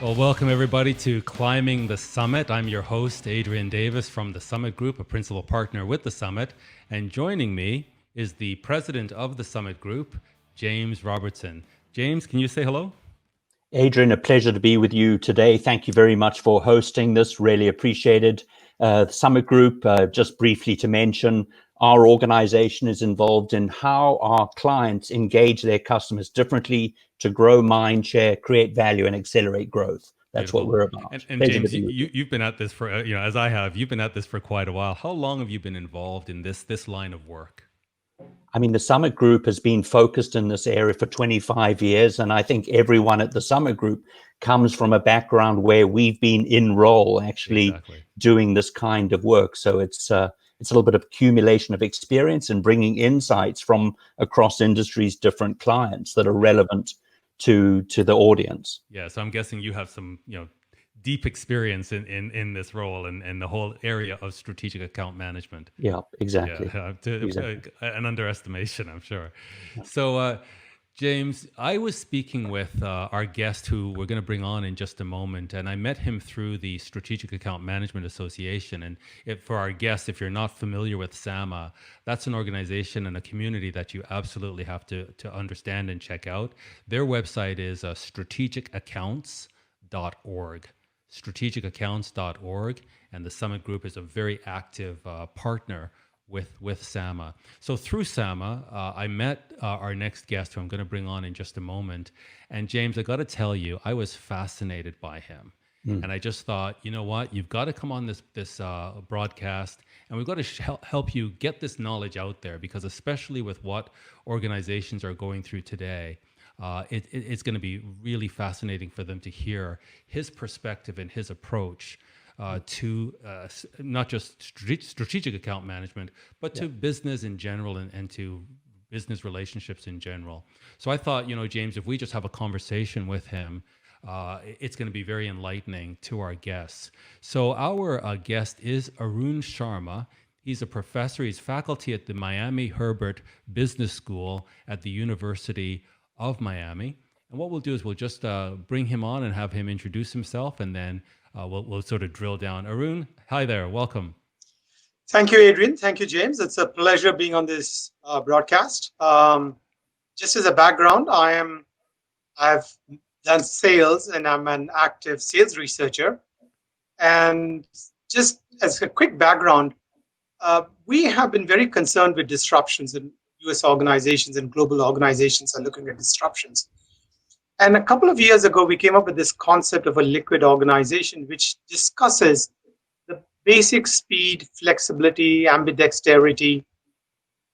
Well, welcome everybody to Climbing the Summit. I'm your host, Adrian Davis from the Summit Group, a principal partner with the Summit. And joining me is the president of the Summit Group, James Robertson. James, can you say hello? Adrian, a pleasure to be with you today. Thank you very much for hosting this. Really appreciated. The Summit Group, just briefly to mention, our organization is involved in how our clients engage their customers differently to grow mind share, create value, and accelerate growth. That's Beautiful. what we're about. And Pleasure to James, be with you. you've been at this for, as I have, you've been at this for quite a while. How long have you been involved in this line of work? I mean, the Summit Group has been focused in this area for 25 years, and I think everyone at the Summit Group comes from a background where we've been in role actually doing this kind of work. So it's a little bit of accumulation of experience and bringing insights from across industries, different clients that are relevant to the audience. Yeah, so I'm guessing you have some, deep experience in this role and the whole area of strategic account management. Yeah, exactly. Yeah, Exactly. an underestimation, I'm sure. So, James, I was speaking with our guest who we're going to bring on in just a moment, and I met him through the Strategic Account Management Association. And for our guests, if you're not familiar with SAMA, that's an organization and a community that you absolutely have to understand and check out. Their website is strategicaccounts.org. strategicaccounts.org, and the Summit Group is a very active partner with SAMA. So through SAMA, I met our next guest, who I'm going to bring on in just a moment. And James, I got to tell you, I was fascinated by him. And I just thought, you know what, you've got to come on this broadcast, and we've got to help you get this knowledge out there, because especially with what organizations are going through today, it's going to be really fascinating for them to hear his perspective and his approach to not just strategic account management, but to business in general and to business relationships in general. So I thought, James, if we just have a conversation with him, it's going to be very enlightening to our guests. So our guest is Arun Sharma. He's a professor. He's faculty at the Miami Herbert Business School at the University of Miami. And what we'll do is we'll just bring him on and have him introduce himself, and then we'll sort of drill down. Arun, hi there, welcome. Thank you, Adrian. Thank you, James. It's a pleasure being on this broadcast. Just as a background, I've done sales, and I'm an active sales researcher. And just as a quick background, we have been very concerned with disruptions, in US organizations and global organizations are looking at disruptions. And a couple of years ago, we came up with this concept of a liquid organization, which discusses the basic speed, flexibility, ambidexterity,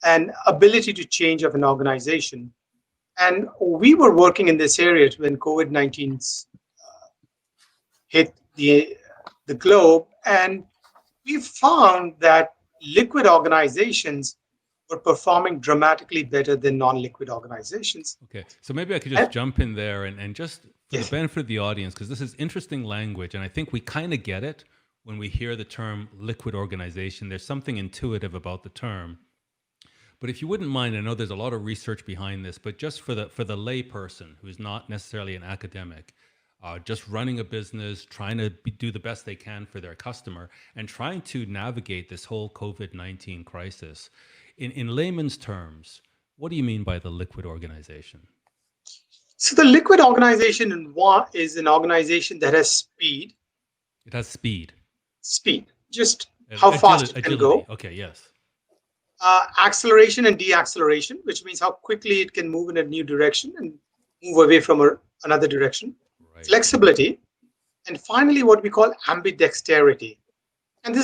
and ability to change of an organization. And we were working in this area when COVID-19 hit the globe, and we found that liquid organizations were performing dramatically better than non-liquid organizations. Okay, so maybe I could just jump in there and just for the benefit of the audience, because this is interesting language, and I think we kind of get it when we hear the term liquid organization. There's something intuitive about the term. But if you wouldn't mind, I know there's a lot of research behind this, but just for the lay person who's not necessarily an academic, just running a business, trying to do the best they can for their customer, and trying to navigate this whole COVID-19 crisis. In layman's terms, what do you mean by the liquid organization? So the liquid organization is an organization that has speed. It has speed. Speed, just how fast it can go. Okay, yes. Acceleration and deacceleration, which means how quickly it can move in a new direction and move away from another direction. Right. Flexibility. And finally, what we call ambidexterity. And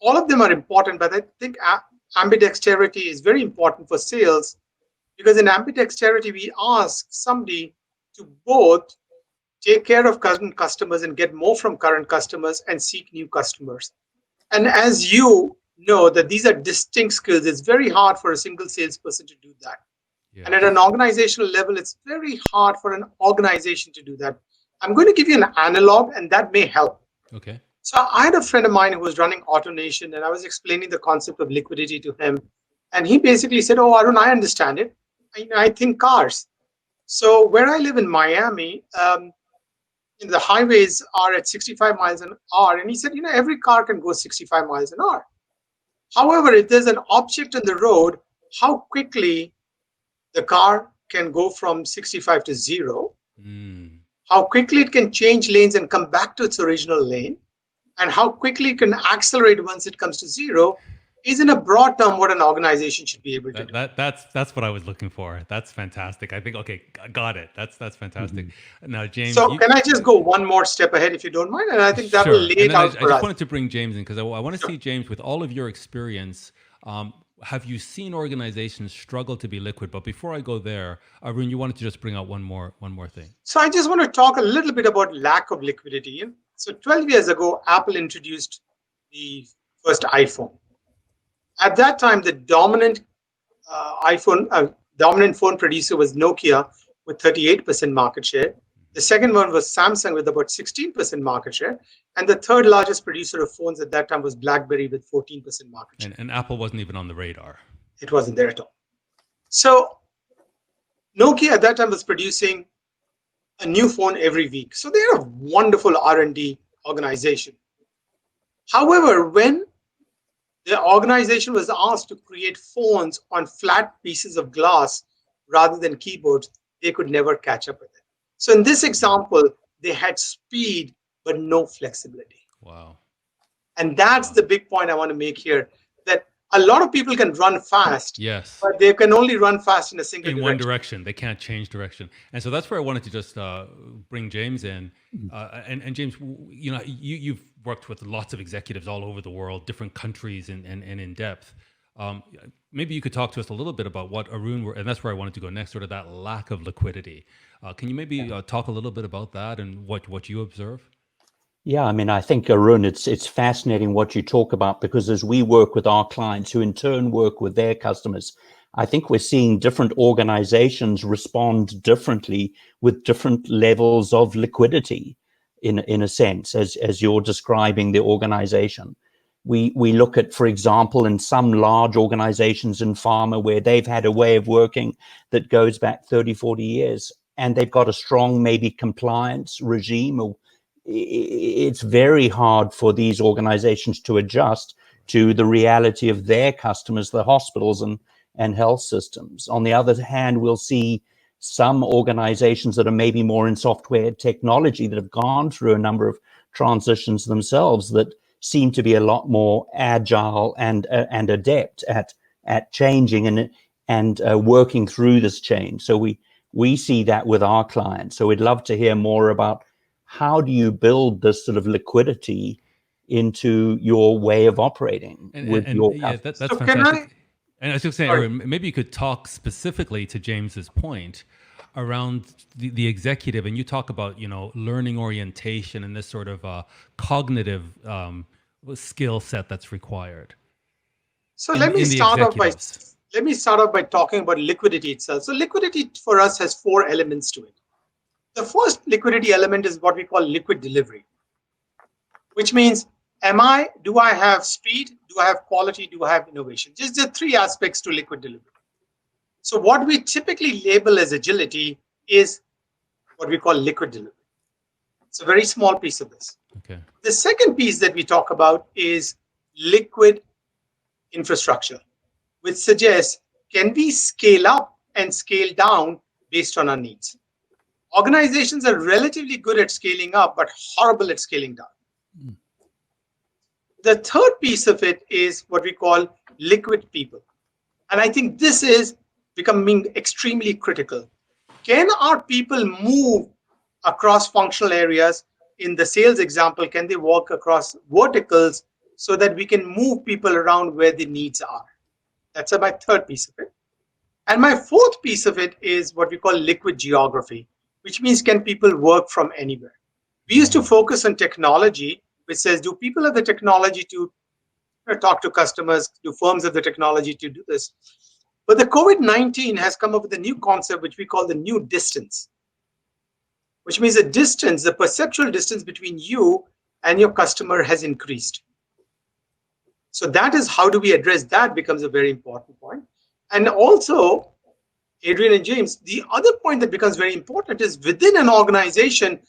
all of them are important, but I think ambidexterity is very important for sales, because in ambidexterity, we ask somebody to both take care of current customers and get more from current customers and seek new customers. And as you know, that these are distinct skills. It's very hard for a single salesperson to do that. Yeah. And at an organizational level, it's very hard for an organization to do that. I'm going to give you an analog, and that may help. Okay. So I had a friend of mine who was running AutoNation, and I was explaining the concept of liquidity to him. And he basically said, "Oh, Arun, I understand it. I think cars." So where I live in Miami, the highways are at 65 miles an hour. And he said, every car can go 65 miles an hour. However, if there's an object in the road, how quickly the car can go from 65 to 0, how quickly it can change lanes and come back to its original lane, and how quickly it can accelerate once it comes to 0, is in a broad term what an organization should be able to do. That's what I was looking for. That's fantastic. I think, okay, got it. That's fantastic. Now, James. So can I just go one more step ahead if you don't mind? And I think that will lay it out for us. I just wanted to bring James in because I want to see, James, with all of your experience, have you seen organizations struggle to be liquid? But before I go there, Arun, you wanted to just bring out one more thing. So I just want to talk a little bit about lack of liquidity. So 12 years ago, Apple introduced the first iPhone. At that time, the dominant dominant phone producer was Nokia with 38% market share. The second one was Samsung with about 16% market share. And the third largest producer of phones at that time was BlackBerry with 14% market share. And Apple wasn't even on the radar. It wasn't there at all. So Nokia at that time was producing a new phone every week. So they're a wonderful R&D organization. However, when the organization was asked to create phones on flat pieces of glass rather than keyboards, they could never catch up with it. So in this example, they had speed, but no flexibility. Wow. And that's the big point I want to make here, that a lot of people can run fast, yes, but they can only run fast in a single direction. one direction. They can't change direction. And so that's where I wanted to just bring James in. And James, you've worked with lots of executives all over the world, different countries and in depth. Maybe you could talk to us a little bit about what Arun, and that's where I wanted to go next, sort of that lack of liquidity. Can you maybe talk a little bit about that and what you observe? Yeah, I mean, I think, Arun, it's fascinating what you talk about, because as we work with our clients who in turn work with their customers, I think we're seeing different organizations respond differently with different levels of liquidity in a sense, as you're describing the organization. We look at, for example, in some large organizations in pharma where they've had a way of working that goes back 30, 40 years, and they've got a strong maybe compliance regime. Or it's very hard for these organizations to adjust to the reality of their customers, the hospitals and health systems. On the other hand, we'll see some organizations that are maybe more in software technology that have gone through a number of transitions themselves that seem to be a lot more agile and adept at changing and working through this change. So we see that with our clients. So we'd love to hear more about how do you build this sort of liquidity into your way of operating with your customers. That's so fantastic. And I was just saying, Arun, maybe you could talk specifically to James's point around the executive, and you talk about learning orientation and this sort of cognitive skill set that's required. So let me start off by talking about liquidity itself. So liquidity for us has 4 elements to it. The first liquidity element is what we call liquid delivery, which means do I have speed? Do I have quality? Do I have innovation? Just the 3 aspects to liquid delivery. So what we typically label as agility is what we call liquid delivery. It's a very small piece of this. Okay. The second piece that we talk about is liquid infrastructure, which suggests, can we scale up and scale down based on our needs? Organizations are relatively good at scaling up, but horrible at scaling down. The third piece of it is what we call liquid people. And I think this is becoming extremely critical. Can our people move across functional areas? In the sales example, can they walk across verticals so that we can move people around where the needs are? That's my third piece of it. And my fourth piece of it is what we call liquid geography, which means can people work from anywhere? We used to focus on technology, which says, do people have the technology to talk to customers? Do firms have the technology to do this? But the COVID-19 has come up with a new concept, which we call the new distance, which means the perceptual distance between you and your customer has increased. So that is, how do we address that becomes a very important point. And also, Adrian and James, the other point that becomes very important is within an organization,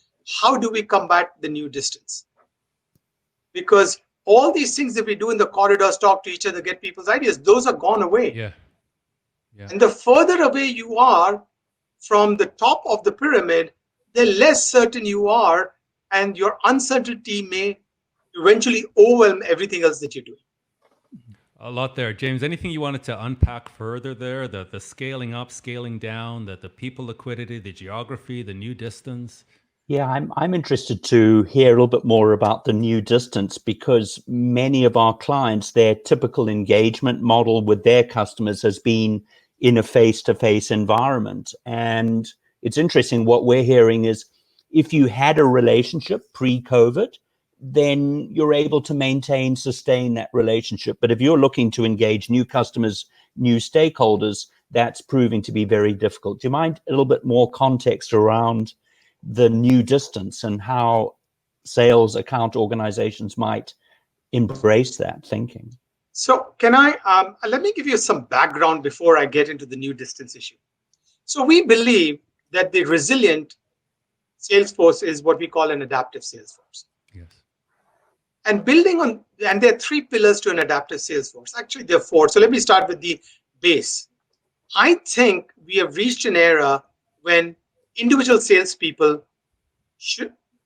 how do we combat the new distance? Because all these things that we do in the corridors, talk to each other, get people's ideas, those are gone away. Yeah. Yeah. And the further away you are from the top of the pyramid, the less certain you are, and your uncertainty may eventually overwhelm everything else that you're doing. A lot there. James, anything you wanted to unpack further there? The scaling up, scaling down, the people liquidity, the geography, the new distance? Yeah, I'm interested to hear a little bit more about the new distance, because many of our clients, their typical engagement model with their customers has been in a face-to-face environment. And it's interesting, what we're hearing is if you had a relationship pre-COVID, then you're able to sustain that relationship. But if you're looking to engage new customers, new stakeholders, that's proving to be very difficult. Do you mind a little bit more context around the new distance and how sales account organizations might embrace that thinking? So can I, let me give you some background before I get into the new distance issue. So we believe that the resilient sales force is what we call an adaptive sales force. Yes. And building on, and there are 3 pillars to an adaptive sales force. Actually, there are 4. So let me start with the base. I think we have reached an era when individual salespeople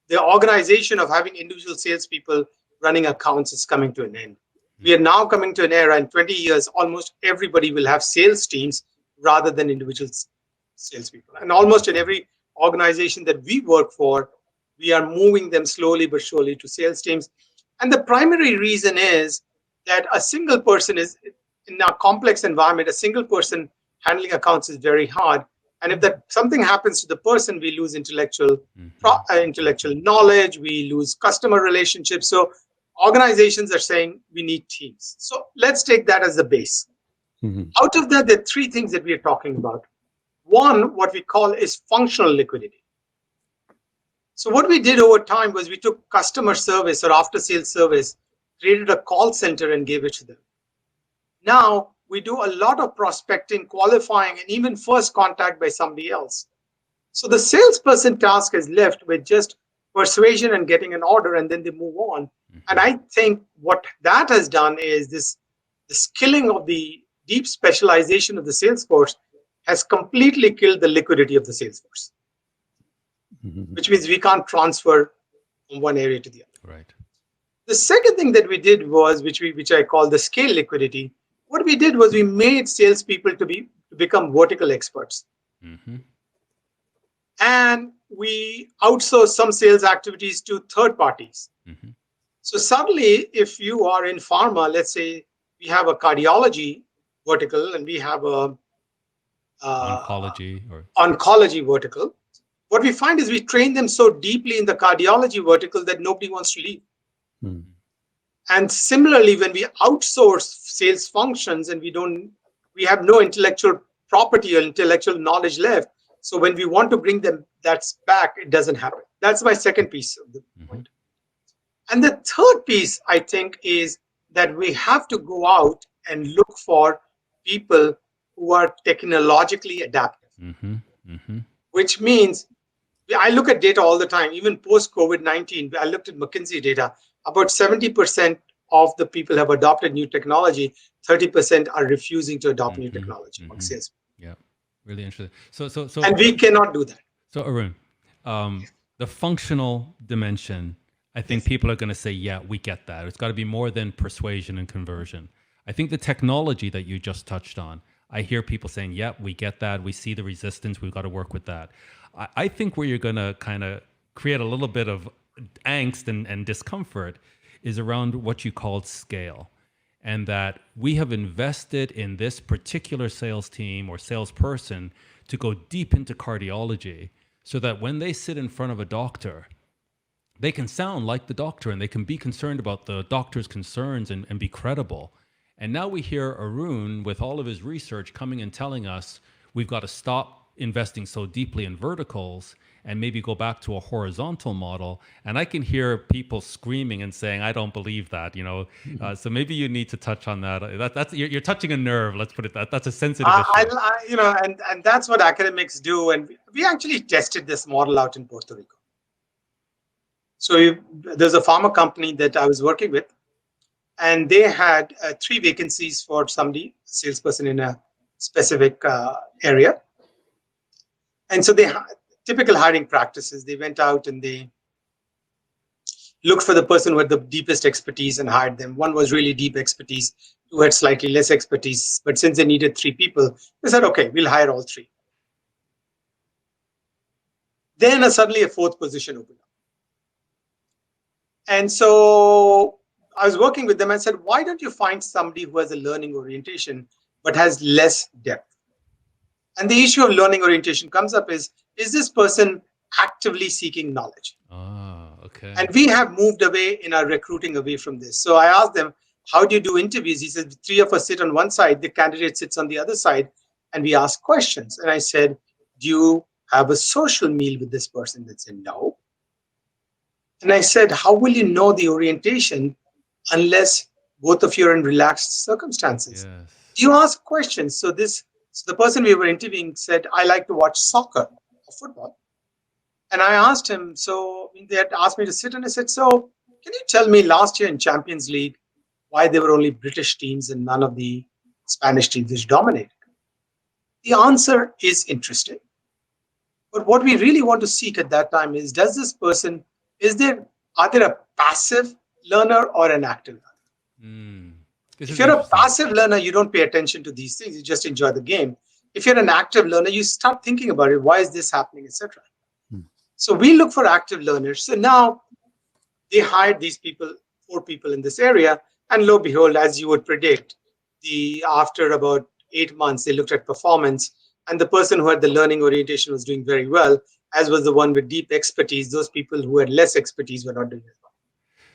the organization of having individual salespeople running accounts is coming to an end. We are now coming to an era in 20 years, almost everybody will have sales teams rather than individual salespeople. And almost in every organization that we work for, we are moving them slowly but surely to sales teams. And the primary reason is that a single person is, in a complex environment, a single person handling accounts is very hard. And if that something happens to the person, we lose intellectual knowledge, we lose customer relationships. So organizations are saying we need teams. So let's take that as the base. Out of that, there are 3 things that we are talking about. One, what we call is functional liquidity. So what we did over time was we took customer service or after sales service, created a call center and gave it to them. Now we do a lot of prospecting, qualifying, and even first contact by somebody else. So the salesperson task is left with just persuasion and getting an order, and then they move on. And I think what that has done is the skilling of the deep specialization of the sales force has completely killed the liquidity of the sales force, which means we can't transfer from one area to the other. Right. The second thing that we did was, which I call the scale liquidity. What we did was we made salespeople to become vertical experts. And we outsourced some sales activities to third parties. So suddenly, if you are in pharma, let's say we have a cardiology vertical and we have a oncology vertical. What we find is we train them so deeply in the cardiology vertical that nobody wants to leave. And similarly, when we outsource sales functions and we have no intellectual property or intellectual knowledge left. So when we want to bring them that's back, it doesn't happen. That's my second piece of the point. And the third piece, I think, is that we have to go out and look for people who are technologically adaptive, which means I look at data all the time, even post-COVID-19. I looked at McKinsey data. About 70% of the people have adopted new technology. 30% are refusing to adopt new technology among sales. Yeah, really interesting. So, and we cannot do that. So, Arun, the functional dimension, I think people are going to say, yeah, we get that. It's got to be more than persuasion and conversion. I think the technology that you just touched on, I hear people saying, yeah, we get that. We see the resistance. We've got to work with that. I think where you're going to kind of create a little bit of angst and discomfort is around what you called scale. And that we have invested in this particular sales team or salesperson to go deep into cardiology so that when they sit in front of a doctor, they can sound like the doctor and they can be concerned about the doctor's concerns and be credible. And now we hear Arun with all of his research coming and telling us we've got to stop investing so deeply in verticals and maybe go back to a horizontal model. And I can hear people screaming and saying, I don't believe that, you know. So maybe you need to touch on that. That's you're touching a nerve, let's put it that. That's a sensitive issue. And that's what academics do. And we actually tested this model out in Puerto Rico. So there's a pharma company that I was working with, and they had 3 vacancies for somebody, salesperson in a specific area. And so typical hiring practices, they went out and they looked for the person who had the deepest expertise and hired them. One was really deep expertise, 2 had slightly less expertise. But since they needed 3 people, they said, okay, we'll hire all 3. Then suddenly a 4th position opened up. And so I was working with them and said, why don't you find somebody who has a learning orientation but has less depth? And the issue of learning orientation comes up is this person actively seeking knowledge? Okay. And we have moved away in our recruiting away from this. So I asked them, how do you do interviews? He said, 3 of us sit on one side, the candidate sits on the other side, and we ask questions. And I said, do you have a social meal with this person? They said, no. And I said, how will you know the orientation unless both of you are in relaxed circumstances? Yes. Do you ask questions? So the person we were interviewing said, I like to watch soccer or football. And I asked him, so they had asked me to sit, and I said, so can you tell me last year in Champions League why there were only British teams and none of the Spanish teams which dominated? The answer is interesting. But what we really want to seek at that time is, does this person, are there a passive learner or an active learner? If you're a passive learner, you don't pay attention to these things. You just enjoy the game. If you're an active learner, you start thinking about it. Why is this happening, etc. So we look for active learners. So now they hired these people, 4 people in this area. And lo and behold, as you would predict, after about 8 months, they looked at performance. And the person who had the learning orientation was doing very well, as was the one with deep expertise. Those people who had less expertise were not doing as well.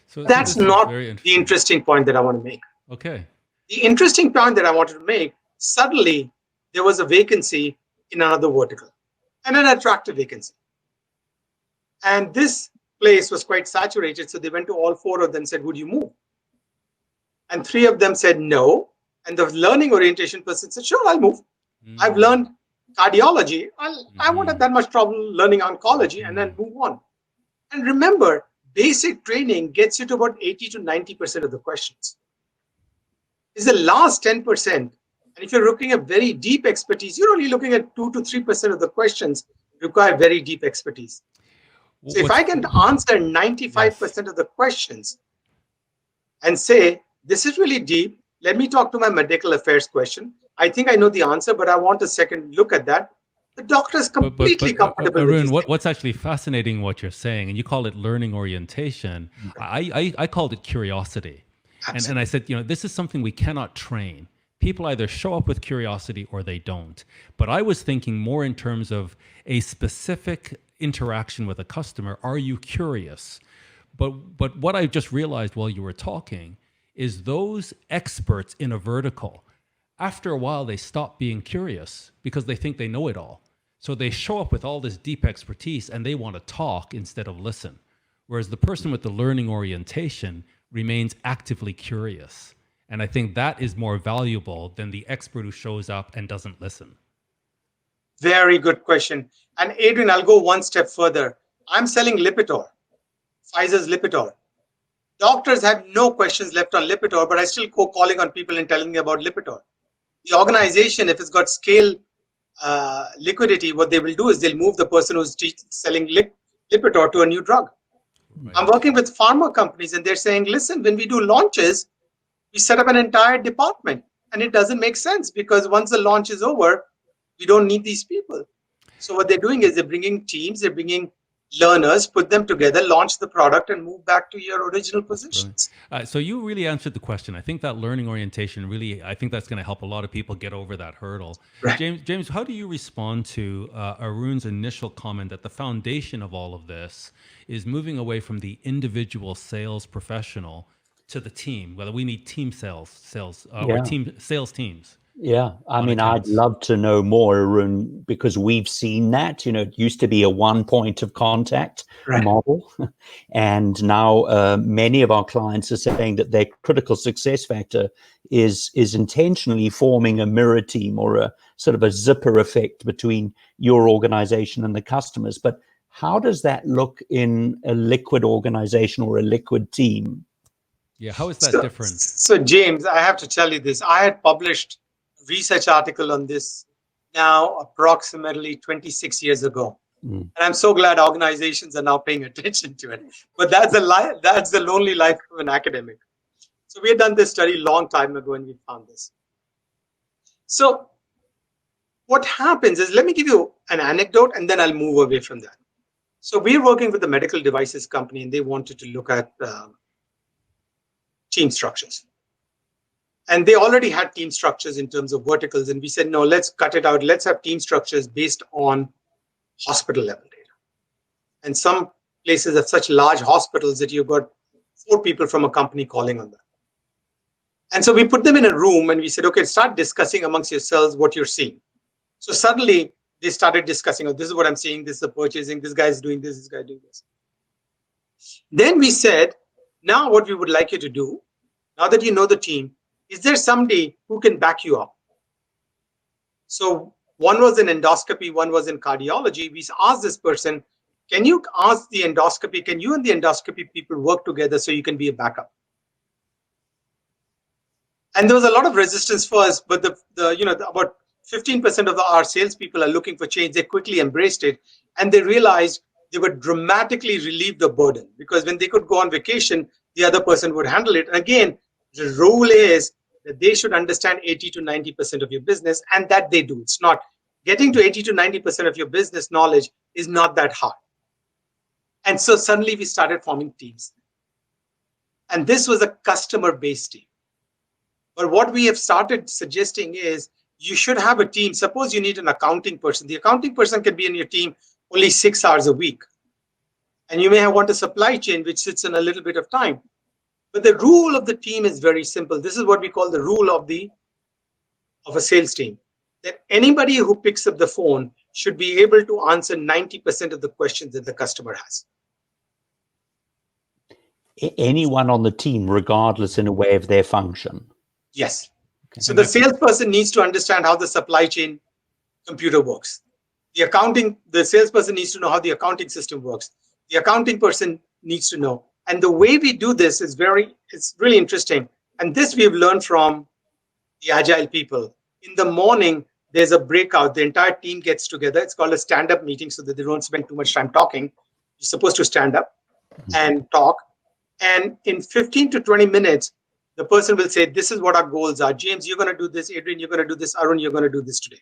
So that's not the interesting point that I want to make. Okay. The interesting point that I wanted to make, suddenly there was a vacancy in another vertical, and an attractive vacancy. And this place was quite saturated. So they went to all 4 of them and said, would you move? And 3 of them said no. And the learning orientation person said, sure, I'll move. I've learned cardiology. I won't have that much trouble learning oncology, and then move on. And remember, basic training gets you to about 80 to 90% of the questions. It's the last 10%. And if you're looking at very deep expertise, you're only looking at 2 to 3% of the questions require very deep expertise. So if I can answer 95% of the questions and say, this is really deep, let me talk to my medical affairs question. I think I know the answer, but I want a second look at that. The doctor is completely comfortable Arun, with what's actually fascinating what you're saying, and you call it learning orientation. I called it curiosity. And I said, this is something we cannot train. People either show up with curiosity or they don't. But I was thinking more in terms of a specific interaction with a customer. Are you curious? But what I just realized while you were talking is those experts in a vertical, after a while, they stop being curious because they think they know it all. So they show up with all this deep expertise and they want to talk instead of listen. Whereas the person with the learning orientation remains actively curious. And I think that is more valuable than the expert who shows up and doesn't listen. Very good question. And Adrian, I'll go one step further. I'm selling Lipitor, Pfizer's Lipitor. Doctors have no questions left on Lipitor, but I still go calling on people and telling them about Lipitor. The organization, if it's got scale liquidity, what they will do is they'll move the person who's selling Lipitor to a new drug. Right. I'm working with pharma companies and they're saying, listen, when we do launches, we set up an entire department and it doesn't make sense because once the launch is over, we don't need these people. So what they're doing is they're bringing teams, they're bringing learners, put them together, launch the product and move back to your original positions. So you really answered the question. I think that learning orientation really, I think that's going to help a lot of people get over that hurdle. Right. James, how do you respond to Arun's initial comment that the foundation of all of this is moving away from the individual sales professional to the team, whether we need team sales or team sales teams? Yeah, I mean, I'd love to know more, Arun, because we've seen that. It used to be a one point of contact model. And now many of our clients are saying that their critical success factor is intentionally forming a mirror team or a sort of a zipper effect between your organization and the customers. But How does that look in a liquid organization or a liquid team? Yeah, how is that different? So, James, I have to tell you this. I had published a research article on this now approximately 26 years ago. And I'm so glad organizations are now paying attention to it. But that's the lonely life of an academic. So we had done this study a long time ago and we found this. So what happens is, let me give you an anecdote and then I'll move away from that. So we're working with a medical devices company and they wanted to look at team structures. And they already had team structures in terms of verticals. And we said, no, let's cut it out. Let's have team structures based on hospital level data. And some places have such large hospitals that you've got 4 people from a company calling on them. And so we put them in a room and we said, okay, start discussing amongst yourselves what you're seeing. So suddenly they started discussing, oh, this is what I'm seeing, this is the purchasing, this guy is doing this guy doing this. Then we said, now what we would like you to do, now that you know the team, is there somebody who can back you up? So one was in endoscopy, one was in cardiology. We asked this person, can you ask the endoscopy, can you and the endoscopy people work together so you can be a backup? And there was a lot of resistance first, but about 15% of our salespeople are looking for change. They quickly embraced it and they realized they would dramatically relieve the burden because when they could go on vacation, the other person would handle it. And again, the rule is that they should understand 80 to 90% of your business, and that they do. It's not getting to 80 to 90% of your business knowledge is not that hard. And so suddenly we started forming teams. And this was a customer-based team. But what we have started suggesting is you should have a team. Suppose you need an accounting person. The accounting person can be in your team only 6 hours a week. And you may want a supply chain, which sits in a little bit of time. But the rule of the team is very simple. This is what we call the rule of a sales team. That anybody who picks up the phone should be able to answer 90% of the questions that the customer has. Anyone on the team, regardless in a way of their function. Yes. Okay. So the salesperson needs to understand how the supply chain computer works. The salesperson needs to know how the accounting system works. The accounting person needs to know. And the way we do this is it's really interesting. And this we've learned from the agile people. In the morning, there's a breakout. The entire team gets together. It's called a stand-up meeting so that they don't spend too much time talking. You're supposed to stand up and talk. And in 15 to 20 minutes, the person will say, this is what our goals are. James, you're going to do this. Adrian, you're going to do this. Arun, you're going to do this today.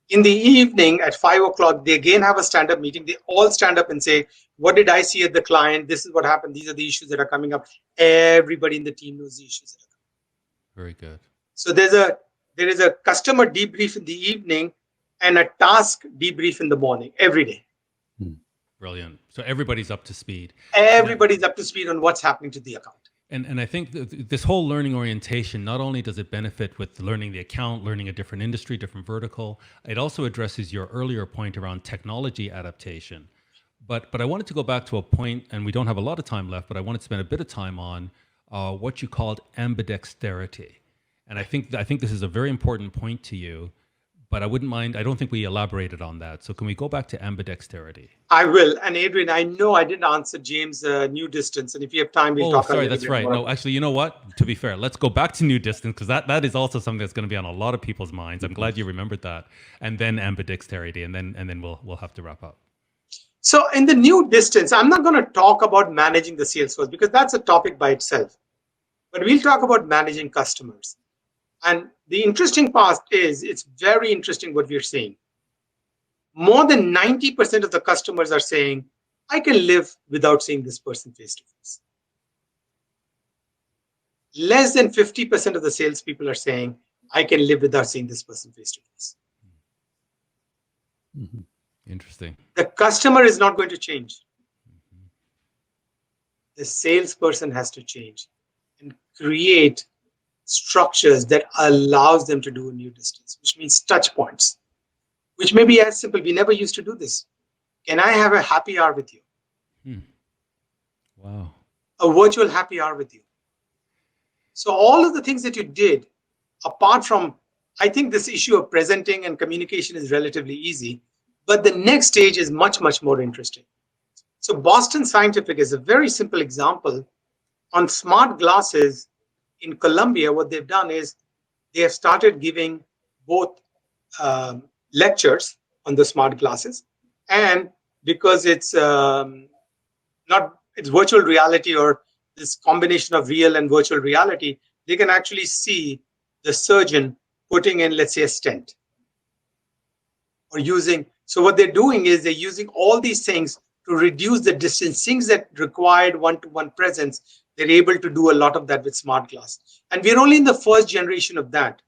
In the evening at 5 o'clock, they again have a stand-up meeting. They all stand up and say, what did I see at the client? This is what happened. These are the issues that are coming up. Everybody in the team knows the issues that are coming up. Very good. So there is a customer debrief in the evening and a task debrief in the morning, every day. Brilliant. So everybody's up to speed. Everybody's up to speed on what's happening to the account. And I think this whole learning orientation, not only does it benefit with learning the account, learning a different industry, different vertical, it also addresses your earlier point around technology adaptation. But I wanted to go back to a point, and we don't have a lot of time left, but I wanted to spend a bit of time on what you called ambidexterity. And I think this is a very important point to you, but I wouldn't mind, I don't think we elaborated on that. So can we go back to ambidexterity? I will. And Adrian, I know I didn't answer James' new distance. And if you have time, we'll talk about it. Sorry, that's right. No, actually, you know what? To be fair, let's go back to new distance because that is also something that's going to be on a lot of people's minds. I'm glad you remembered that. And then ambidexterity, and then we'll have to wrap up. So in the new distance, I'm not going to talk about managing the sales force because that's a topic by itself. But we'll talk about managing customers. And the interesting part is it's very interesting what we're seeing. More than 90% of the customers are saying, I can live without seeing this person face to face. Less than 50% of the salespeople are saying, I can live without seeing this person face to face. Interesting. The customer is not going to change. The salesperson has to change and create structures that allows them to do a new distance, which means touch points, which may be as simple. We never used to do this. Can I have a happy hour with you? Wow. A virtual happy hour with you. So all of the things that you did, apart from, I think this issue of presenting and communication is relatively easy. But the next stage is much, much more interesting. So Boston Scientific is a very simple example. On smart glasses in Columbia, what they've done is they have started giving both lectures on the smart glasses, and because it's it's virtual reality or this combination of real and virtual reality, they can actually see the surgeon putting in, let's say, a stent or using. So what they're doing is they're using all these things to reduce the distance, things that required one-to-one presence. They're able to do a lot of that with smart glass. And we're only in the first generation of that.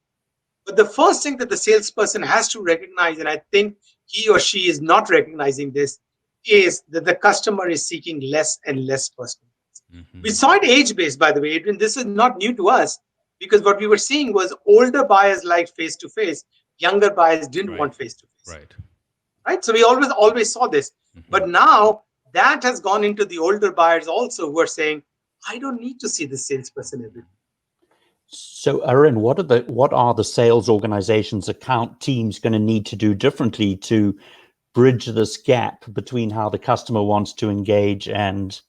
But the first thing that the salesperson has to recognize, and I think he or she is not recognizing this, is that the customer is seeking less and less personal. We saw it age-based, by the way, Adrian. This is not new to us, because what we were seeing was older buyers liked face-to-face, younger buyers didn't want face-to-face. Right? So we always saw this. But now that has gone into the older buyers also, who are saying, I don't need to see the salesperson every day. So, Arun, what are the sales organizations, account teams going to need to do differently to bridge this gap between how the customer wants to engage and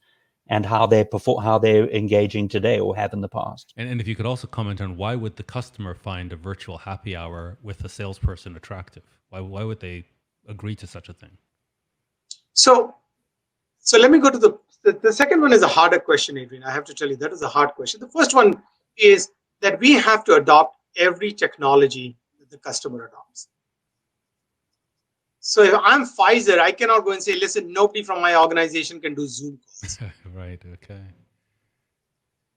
how they're engaging today or have in the past? And if you could also comment on why would the customer find a virtual happy hour with a salesperson attractive? Why would they agree to such a thing? So let me go to the second one. Is a harder question, Adrian. I have to tell you, that is a hard question. The first one is that we have to adopt every technology that the customer adopts. So if I'm Pfizer, I cannot go and say, listen, nobody from my organization can do Zoom calls. Right, okay.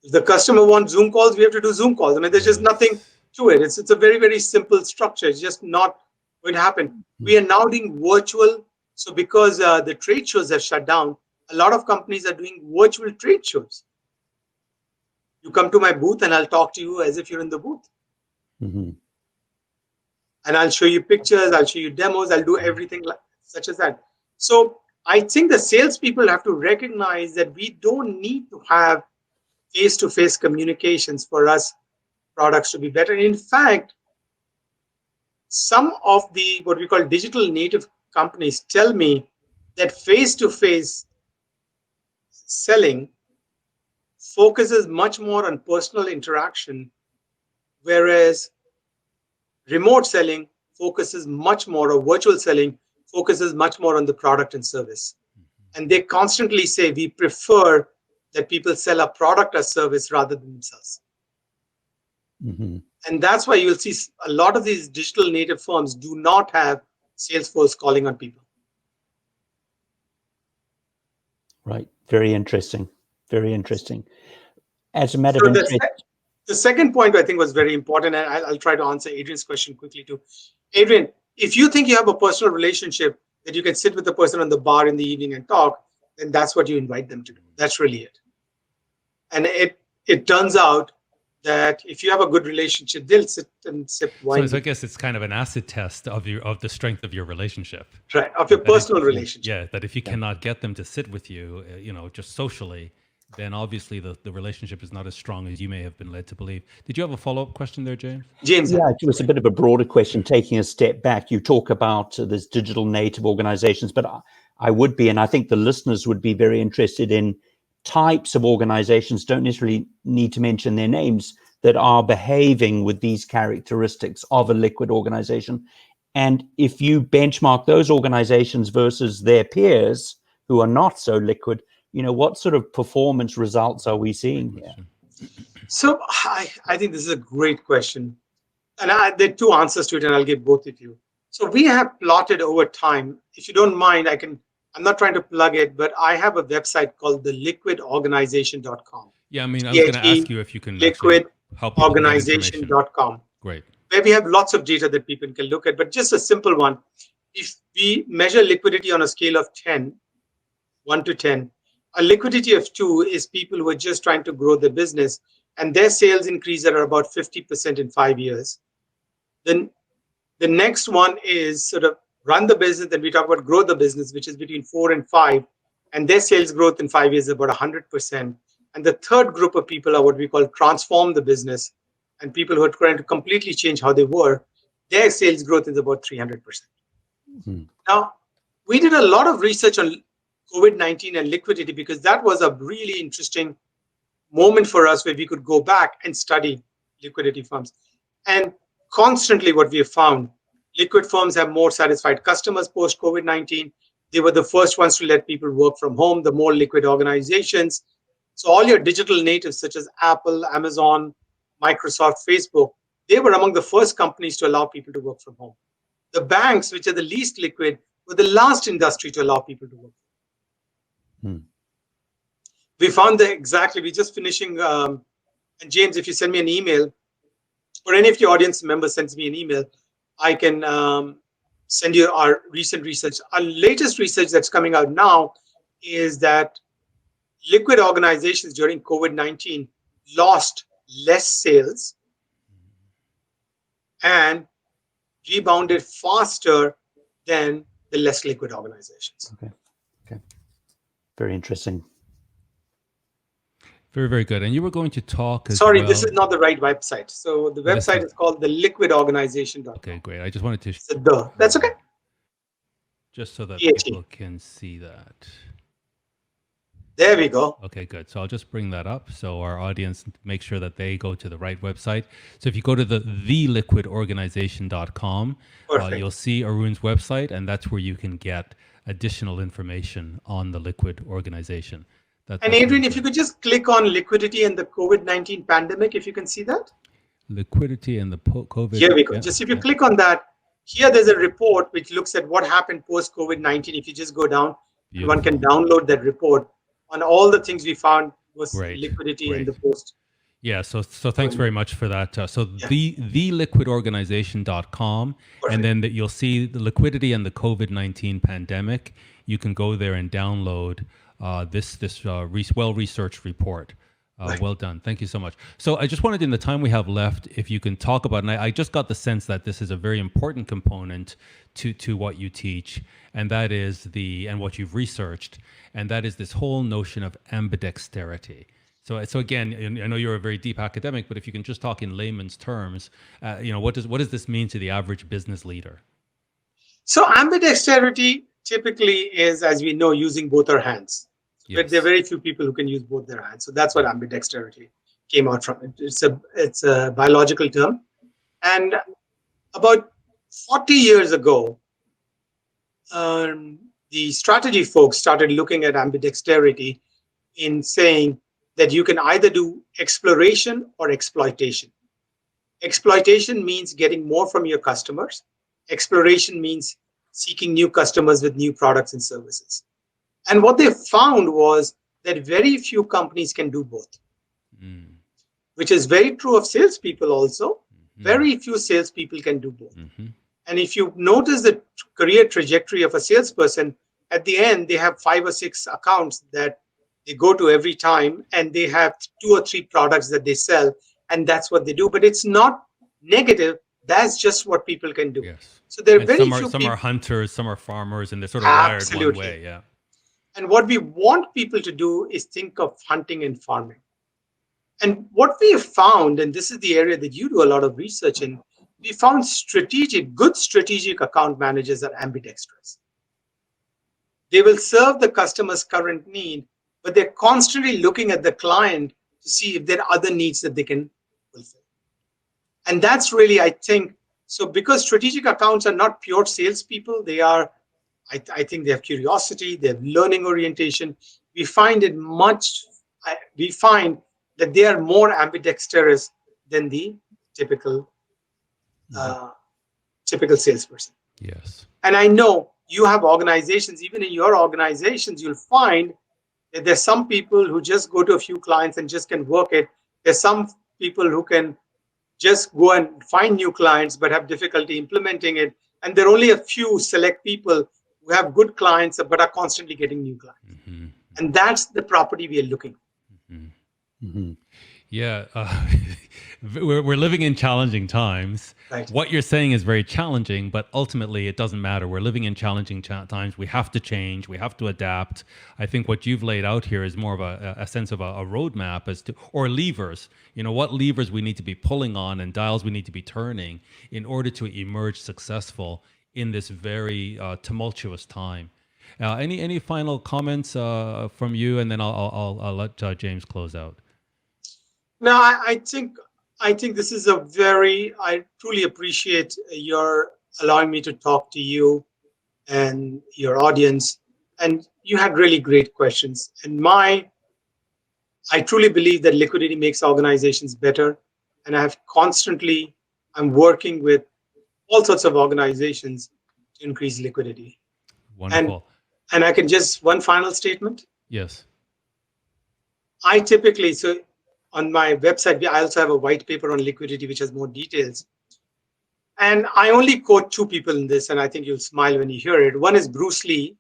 If the customer wants Zoom calls, we have to do Zoom calls. I mean, there's just nothing to it. It's a very, very simple structure. It's just not going to happen. We are now doing virtual. So because the trade shows have shut down, a lot of companies are doing virtual trade shows. You come to my booth and I'll talk to you as if you're in the booth. And I'll show you pictures, I'll show you demos, I'll do everything such as that. So I think the salespeople have to recognize that we don't need to have face-to-face communications for us products to be better. In fact, some of the what we call digital native companies tell me that face-to-face selling focuses much more on personal interaction, whereas remote selling focuses much more, or virtual selling focuses much more on the product and service. And they constantly say, we prefer that people sell a product or service rather than themselves. And that's why you'll see a lot of these digital native firms do not have Salesforce calling on people. Right. Very interesting. Very interesting. As a matter of interest, the second point I think was very important, and I'll try to answer Adrian's question quickly too. Adrian, if you think you have a personal relationship that you can sit with the person on the bar in the evening and talk, then that's what you invite them to do. That's really it. And it turns out that if you have a good relationship, they'll sit and sip wine. So I guess it's kind of an acid test of the strength of your relationship. Right, of your personal relationship. Yeah, that if you cannot get them to sit with you, just socially, then obviously the relationship is not as strong as you may have been led to believe. Did you have a follow-up question there, James? Yeah, it was a bit of a broader question. Taking a step back, you talk about this digital native organizations, but I would be, and I think the listeners would be very interested in types of organizations, don't necessarily need to mention their names, that are behaving with these characteristics of a liquid organization. And if you benchmark those organizations versus their peers who are not so liquid, what sort of performance results are we seeing here? So I think this is a great question. And there are two answers to it, and I'll give both of you. So we have plotted over time. If you don't mind, I'm not trying to plug it, but I have a website called the liquidorganization.com. Yeah, I mean, I was going to ask you if you can liquidorganization.com. Great. Where we have lots of data that people can look at, but just a simple one. If we measure liquidity on a scale of 1 to 10, a liquidity of 2 is people who are just trying to grow their business, and their sales increase are about 50% in 5 years. Then the next one is sort of run the business, and we talk about grow the business, which is between 4 and 5, and their sales growth in 5 years is about 100%. And the third group of people are what we call transform the business, and people who are trying to completely change how they were, their sales growth is about 300%. Now, we did a lot of research on COVID-19 and liquidity because that was a really interesting moment for us where we could go back and study liquidity firms. And constantly what we have found, liquid firms have more satisfied customers post COVID-19. They were the first ones to let people work from home, the more liquid organizations. So all your digital natives such as Apple, Amazon, Microsoft, Facebook, they were among the first companies to allow people to work from home. The banks, which are the least liquid, were the last industry to allow people to work. We found that exactly, we're just finishing, and James, if you send me an email, or any of your audience members sends me an email, I can send you our recent research. Our latest research that's coming out now is that liquid organizations during COVID-19 lost less sales and rebounded faster than the less liquid organizations. Okay. Very interesting. Very, very good. And you were going to talk as Sorry, well. this is not the right website. So the website is called theliquidorganization.com. Okay, great. I just wanted to... That's okay. Just so that PhD. people can see that. There we go. Okay, good. So I'll just bring that up so our audience make sure that they go to the right website. So if you go to theliquidorganization.com, you'll see Arun's website, and that's where you can get additional information on the Liquid organization. And Adrian, if you could just click on liquidity and the COVID-19 pandemic, if you can see that. Liquidity and the COVID. Here we go. Just if you click on that, here there's a report which looks at what happened post-COVID-19. If you just go down, one can download that report on all the things we found was liquidity in the post. Yeah, so thanks very much for that. So theliquidorganization.com, and then you'll see the liquidity and the COVID-19 pandemic. You can go there and download this well-researched report. Well done. Thank you so much. So I just wanted, in the time we have left, if you can talk about, and I just got the sense that this is a very important component to what you teach, and that is and what you've researched, and that is this whole notion of ambidexterity. So again, I know you're a very deep academic, but if you can just talk in layman's terms, what does this mean to the average business leader? So ambidexterity typically is, as we know, using both our hands. Yes. But there are very few people who can use both their hands. So that's what ambidexterity came out from. It's a biological term. And about 40 years ago, the strategy folks started looking at ambidexterity in saying that you can either do exploration or exploitation. Exploitation means getting more from your customers. Exploration means seeking new customers with new products and services. And what they found was that very few companies can do both, which is very true of salespeople also. Very few salespeople can do both. And if you notice the career trajectory of a salesperson, at the end, they have 5 or 6 accounts that they go to every time, and they have 2 or 3 products that they sell, and that's what they do. But it's not negative. That's just what people can do. Yes. So there are very few some are hunters, some are farmers, and they're sort of wired one way. Yeah. And what we want people to do is think of hunting and farming. And what we have found, and this is the area that you do a lot of research in, we found good strategic account managers are ambidextrous. They will serve the customer's current need, but they're constantly looking at the client to see if there are other needs that they can fulfill. And that's really, I think, so because strategic accounts are not pure salespeople, they are, I think they have curiosity, they have learning orientation. We find that they are more ambidextrous than the typical salesperson. Yes. And I know you have organizations, even in your organizations, you'll find that there's some people who just go to a few clients and just can work it. There's some people who can just go and find new clients but have difficulty implementing it. And there are only a few select people who have good clients but are constantly getting new clients. And that's the property we are looking for. Yeah, we're living in challenging times. Right. What you're saying is very challenging, but ultimately it doesn't matter. We're living in challenging times. We have to change. We have to adapt. I think what you've laid out here is more of a sense of a roadmap as to, or levers, what levers we need to be pulling on and dials we need to be turning in order to emerge successful in this very tumultuous time. Any final comments from you, and then I'll let James close out. No, I think this is I truly appreciate your allowing me to talk to you and your audience. And you had really great questions. And I truly believe that liquidity makes organizations better. And I'm working with all sorts of organizations to increase liquidity. Wonderful. And I can one final statement. Yes. So on my website, I also have a white paper on liquidity, which has more details. And I only quote two people in this, and I think you'll smile when you hear it. One is Bruce Lee.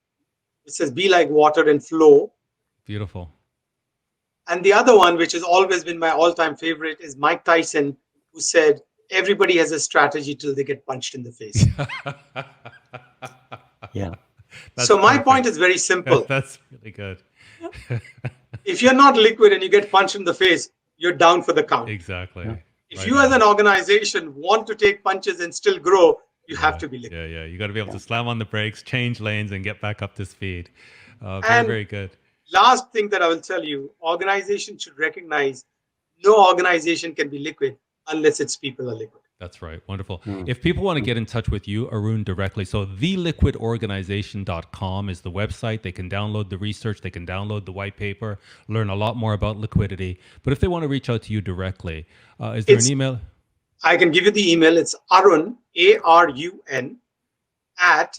It says, "Be like water and flow." Beautiful. And the other one, which has always been my all-time favorite, is Mike Tyson, who said, "Everybody has a strategy till they get punched in the face." Yeah. So my point is very simple. That's really good. If you're not liquid and you get punched in the face, you're down for the count. Exactly. Yeah. If you as an organization want to take punches and still grow, you have to be liquid. Yeah. You got to be able to slam on the brakes, change lanes, and get back up to speed. Very good. Last thing that I will tell you, organizations should recognize no organization can be liquid unless its people are liquid. That's right. Wonderful. If people want to get in touch with you, Arun, directly, so theliquidorganization.com is the website. They can download the research. They can download the white paper, learn a lot more about liquidity. But if they want to reach out to you directly, is there an email? I can give you the email. It's Arun, ARUN, at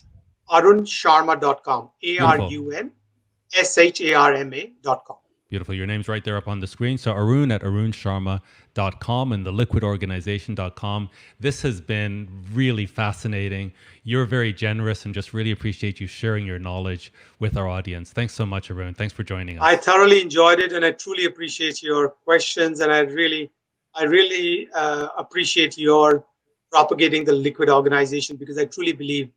arunsharma.com. ARUNSHARMA.com. Beautiful. Your name's right there up on the screen. So Arun at arunsharma.com and theliquidorganization.com. This has been really fascinating. You're very generous and just really appreciate you sharing your knowledge with our audience. Thanks so much, Arun. Thanks for joining us. I thoroughly enjoyed it, and I truly appreciate your questions, and I really appreciate your propagating the liquid organization, because I truly believe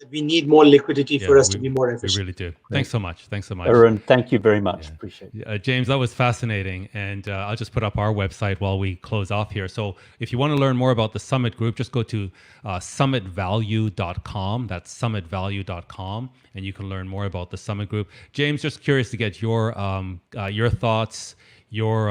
that we need more liquidity for us to be more efficient. We really do. Thanks so much. Arun, thank you very much. Appreciate it. James, that was fascinating. And I'll just put up our website while we close off here. So if you want to learn more about the Summit Group, just go to summitvalue.com. That's summitvalue.com. And you can learn more about the Summit Group. James, just curious to get your thoughts, your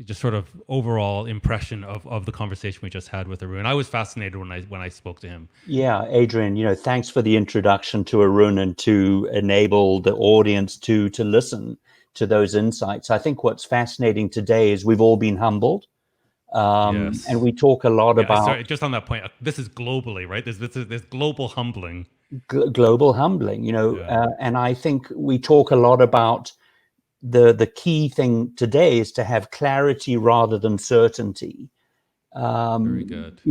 just sort of overall impression of the conversation we just had with Arun. I was fascinated when I spoke to him. Yeah, Adrian, thanks for the introduction to Arun and to enable the audience to listen to those insights. I think what's fascinating today is we've all been humbled. Yes. And we talk a lot about... Sorry, just on that point, this is globally, right? There's global humbling. Global humbling, and I think we talk a lot about the key thing today is to have clarity rather than certainty. Very good.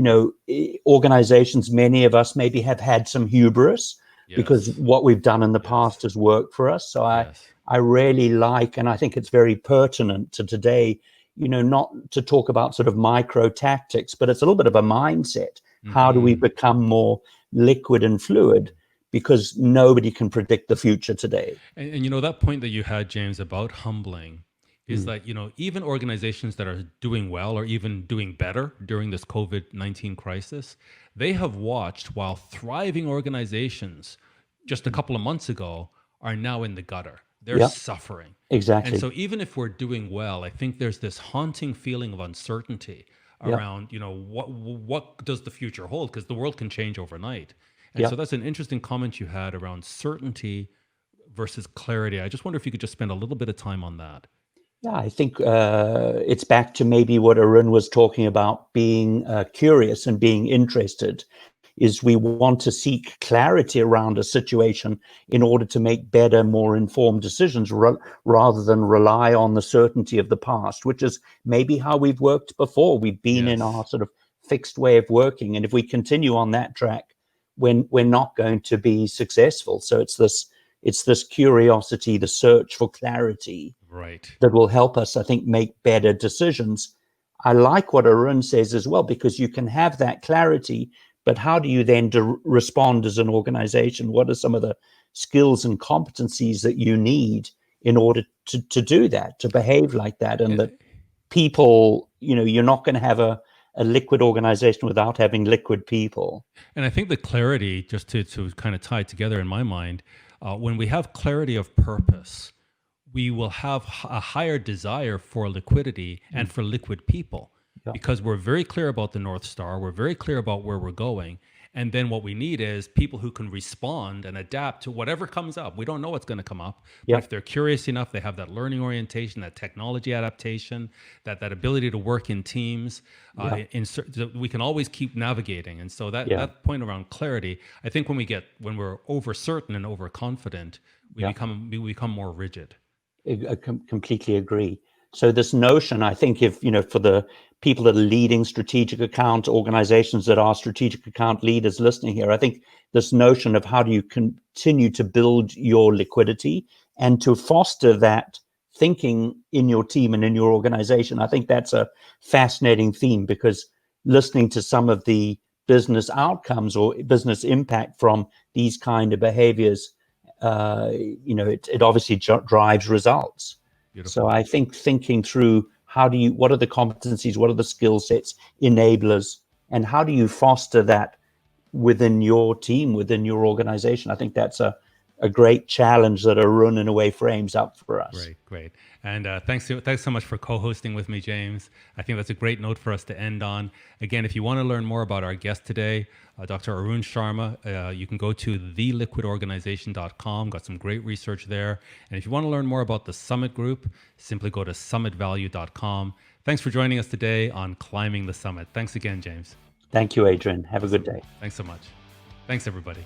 Organizations, many of us maybe have had some hubris because what we've done in the past has worked for us. So I really like, and I think it's very pertinent to today, not to talk about sort of micro tactics, but it's a little bit of a mindset. Mm-hmm. How do we become more liquid and fluid? Because nobody can predict the future today. And that point that you had, James, about humbling is that, even organizations that are doing well or even doing better during this COVID-19 crisis, they have watched while thriving organizations just a couple of months ago are now in the gutter. They're suffering. Exactly. And so even if we're doing well, I think there's this haunting feeling of uncertainty around, what does the future hold? Because the world can change overnight. And so that's an interesting comment you had around certainty versus clarity. I just wonder if you could just spend a little bit of time on that. Yeah, I think it's back to maybe what Arun was talking about, being curious and being interested, is we want to seek clarity around a situation in order to make better, more informed decisions rather than rely on the certainty of the past, which is maybe how we've worked before. We've been in our sort of fixed way of working. And if we continue on that track, we're not going to be successful. So it's this curiosity, the search for clarity, that will help us, I think, make better decisions. I like what Arun says as well, because you can have that clarity, but how do you then respond as an organization? What are some of the skills and competencies that you need in order to do that, to behave like that? And that people, you're not going to have a a liquid organization without having liquid people. And I think the clarity, just to kind of tie it together in my mind, when we have clarity of purpose, we will have a higher desire for liquidity and for liquid people, because we're very clear about the North Star. We're very clear about where we're going. And then what we need is people who can respond and adapt to whatever comes up. We don't know what's going to come up. But if they're curious enough, they have that learning orientation, that technology adaptation, that ability to work in teams. We can always keep navigating. And so that point around clarity, I think when we're over certain and overconfident, we become more rigid. I completely agree. So this notion, I think, if for the people that are leading strategic account organizations, that are strategic account leaders listening here, I think this notion of how do you continue to build your liquidity and to foster that thinking in your team and in your organization, I think that's a fascinating theme, because listening to some of the business outcomes or business impact from these kind of behaviors, it obviously drives results. Beautiful. So I think thinking through what are the competencies, what are the skill sets, enablers, and how do you foster that within your team, within your organization? I think that's a great challenge that Arun in a way frames up for us. Great. And thanks so much for co-hosting with me, James. I think that's a great note for us to end on. Again, if you want to learn more about our guest today, Dr. Arun Sharma, you can go to theliquidorganization.com. Got some great research there. And if you want to learn more about the Summit Group, simply go to summitvalue.com. Thanks for joining us today on Climbing the Summit. Thanks again, James. Thank you, Adrian. Have a good day. Thanks so much. Thanks, everybody.